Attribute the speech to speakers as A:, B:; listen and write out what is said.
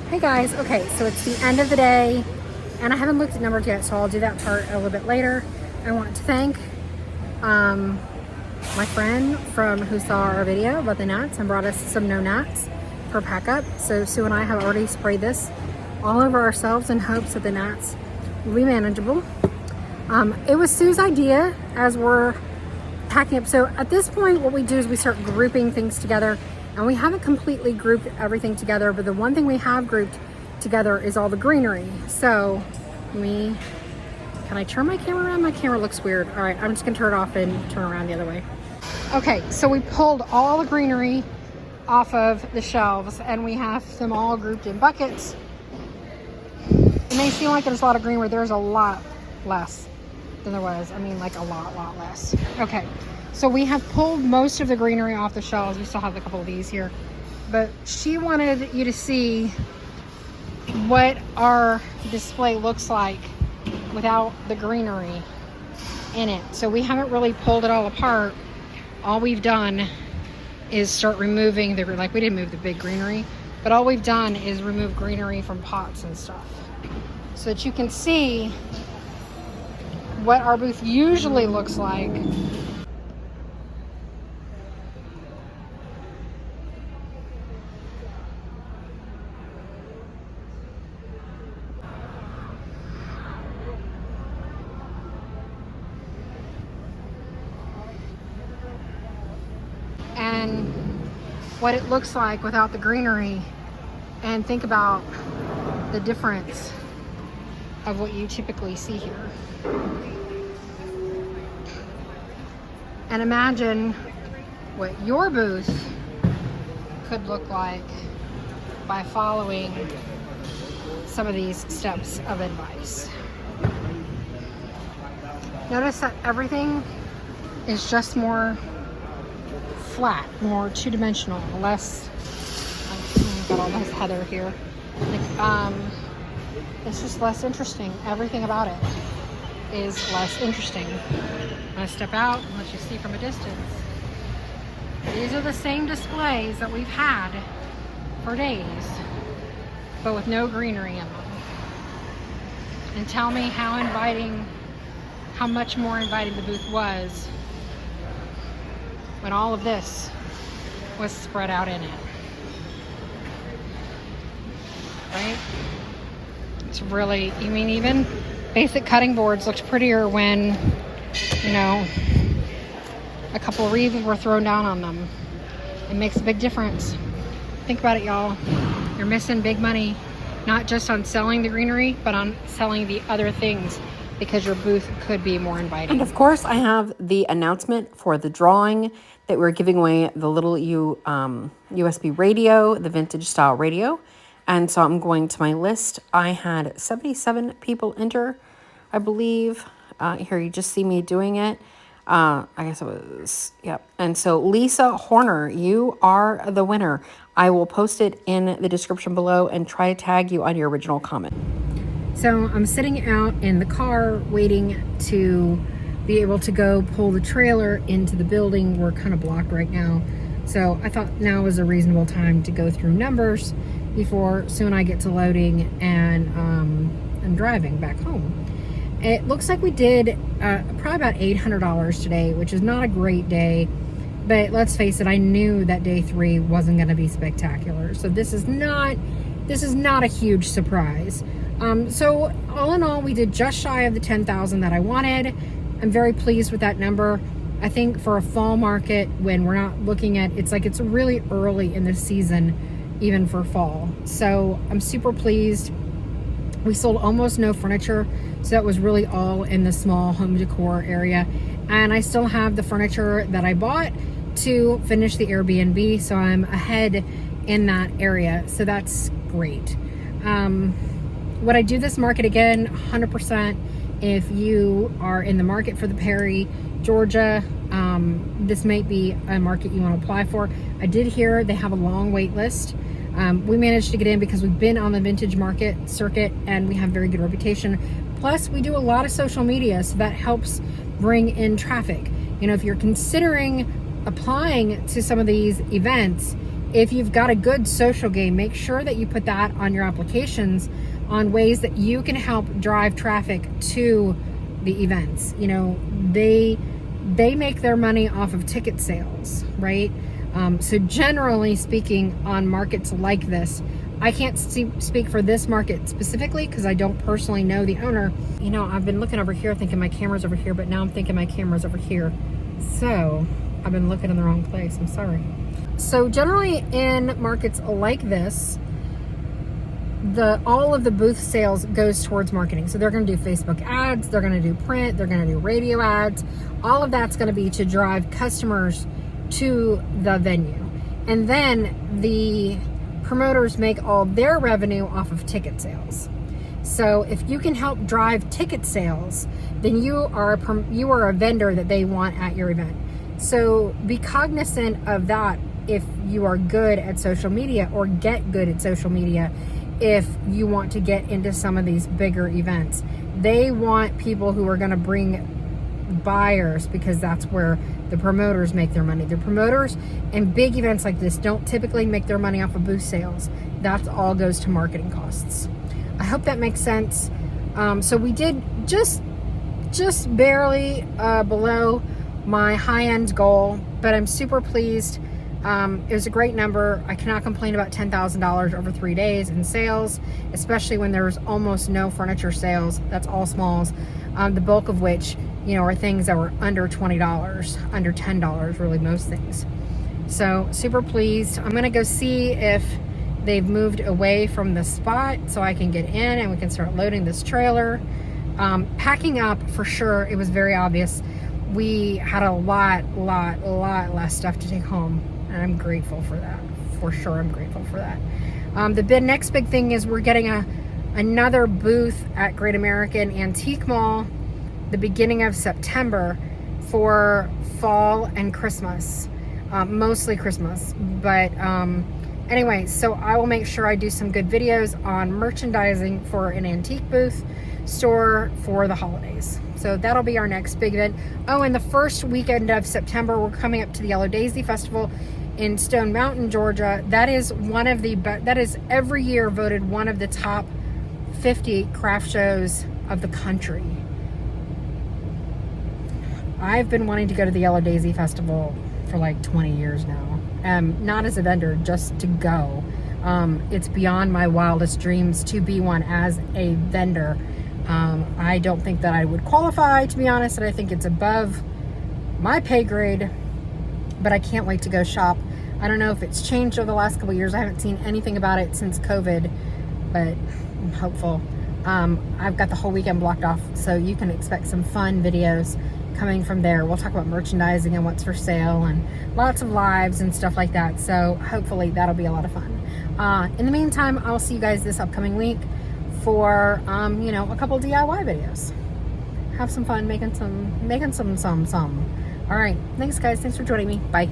A: Hey guys, okay, so it's the end of the day and I haven't looked at numbers yet, so I'll do that part a little bit later. I want to thank my friend from who saw our video about the gnats and brought us some no gnats for pack up. So Sue and I have already sprayed this all over ourselves in hopes that the gnats will be manageable. It was Sue's idea as we're packing up. So at this point, what we do is we start grouping things together. And we haven't completely grouped everything together, but the one thing we have grouped together is all the greenery. So can I turn my camera around? My camera looks weird. All right, I'm just gonna turn it off and turn around the other way. Okay, so we pulled all the greenery off of the shelves and we have them all grouped in buckets. It may seem like there's a lot of greenery. There's a lot less than there was. I mean, like a lot less. Okay. So we have pulled most of the greenery off the shelves. We still have a couple of these here. But she wanted you to see what our display looks like without the greenery in it. So we haven't really pulled it all apart. All we've done is start removing we didn't move the big greenery, but all we've done is remove greenery from pots and stuff. So that you can see what our booth usually looks like. And what it looks like without the greenery, and think about the difference of what you typically see here. And imagine what your booth could look like by following some of these steps of advice. Notice that everything is just more flat, more two-dimensional, less got all this heather here. It's just less interesting. Everything about it is less interesting. I'm gonna step out and let you see from a distance. These are the same displays that we've had for days, but with no greenery in them. And tell me how much more inviting the booth was when all of this was spread out in it. Right? It's really, even basic cutting boards looked prettier when, a couple of wreaths were thrown down on them. It makes a big difference. Think about it, y'all. You're missing big money, not just on selling the greenery, but on selling the other things, because your booth could be more inviting.
B: And of course, I have the announcement for the drawing that we're giving away the little USB radio, the vintage style radio. And so I'm going to my list. I had 77 people enter, I believe. Here, you just see me doing it. I guess it was, yep. And so Lisa Horner, you are the winner. I will post it in the description below and try to tag you on your original comment.
A: So I'm sitting out in the car waiting to be able to go pull the trailer into the building. We're kind of blocked right now. So I thought now was a reasonable time to go through numbers before Sue and I get to loading and driving back home. It looks like we did probably about $800 today, which is not a great day. But let's face it, I knew that day 3 wasn't going to be spectacular. So this is not a huge surprise. So all in all, we did just shy of the 10,000 that I wanted. I'm very pleased with that number. I think for a fall market, when we're not looking at, it's really early in the season, even for fall. So I'm super pleased. We sold almost no furniture, so that was really all in the small home decor area. And I still have the furniture that I bought to finish the Airbnb, so I'm ahead in that area. So that's great. Would I do this market again? 100%. If you are in the market for the Perry, Georgia, this might be a market you want to apply for. I did hear they have a long wait list. We managed to get in because we've been on the vintage market circuit and we have very good reputation. Plus, we do a lot of social media, so that helps bring in traffic. If you're considering applying to some of these events, if you've got a good social game, make sure that you put that on your applications on ways that you can help drive traffic to the events. You know, they make their money off of ticket sales, right? So generally speaking, on markets like this, I can't speak for this market specifically because I don't personally know the owner. You know, I've been looking over here thinking my camera's over here, but now I'm thinking my camera's over here. So I've been looking in the wrong place. I'm sorry. So generally in markets like this, all of the booth sales goes towards marketing. So they're going to do Facebook ads, they're going to do print, they're going to do radio ads. All of that's going to be to drive customers to the venue. And then the promoters make all their revenue off of ticket sales. So if you can help drive ticket sales, then you are a vendor that they want at your event. So be cognizant of that if you are good at social media, or get good at social media if you want to get into some of these bigger events. They want people who are going to bring buyers, because that's where the promoters make their money. The promoters in big events like this don't typically make their money off of booth sales. That all goes to marketing costs. I hope that makes sense. So we did just barely below my high-end goal, but I'm super pleased. It was a great number. I cannot complain about $10,000 over 3 days in sales, especially when there's almost no furniture sales. That's all smalls. The bulk of which, you know, are things that were under $20, under $10, really most things. So super pleased. I'm gonna go see if they've moved away from the spot so I can get in and we can start loading this trailer. Packing up, for sure, it was very obvious. We had a lot less stuff to take home, and I'm grateful for that. For sure, I'm grateful for that. The next big thing is we're getting another booth at Great American Antique Mall the beginning of September for fall and Christmas, mostly Christmas. But anyway, so I will make sure I do some good videos on merchandising for an antique booth store for the holidays. So that'll be our next big event. Oh, and the first weekend of September, we're coming up to the Yellow Daisy Festival in Stone Mountain, Georgia. That is that is every year voted one of the top 50 craft shows of the country. I've been wanting to go to the Yellow Daisy Festival for like 20 years now. Not as a vendor, just to go. It's beyond my wildest dreams to be one as a vendor. I don't think that I would qualify, to be honest, and I think it's above my pay grade, but I can't wait to go shop. I don't know if it's changed over the last couple of years. I haven't seen anything about it since COVID, but I'm hopeful. I've got the whole weekend blocked off, so you can expect some fun videos coming from there. We'll talk about merchandising and what's for sale and lots of lives and stuff like that. So hopefully that'll be a lot of fun. In the meantime, I'll see you guys this upcoming week for you know, a couple DIY videos. Have some fun making some. All right, thanks guys, thanks for joining me. Bye.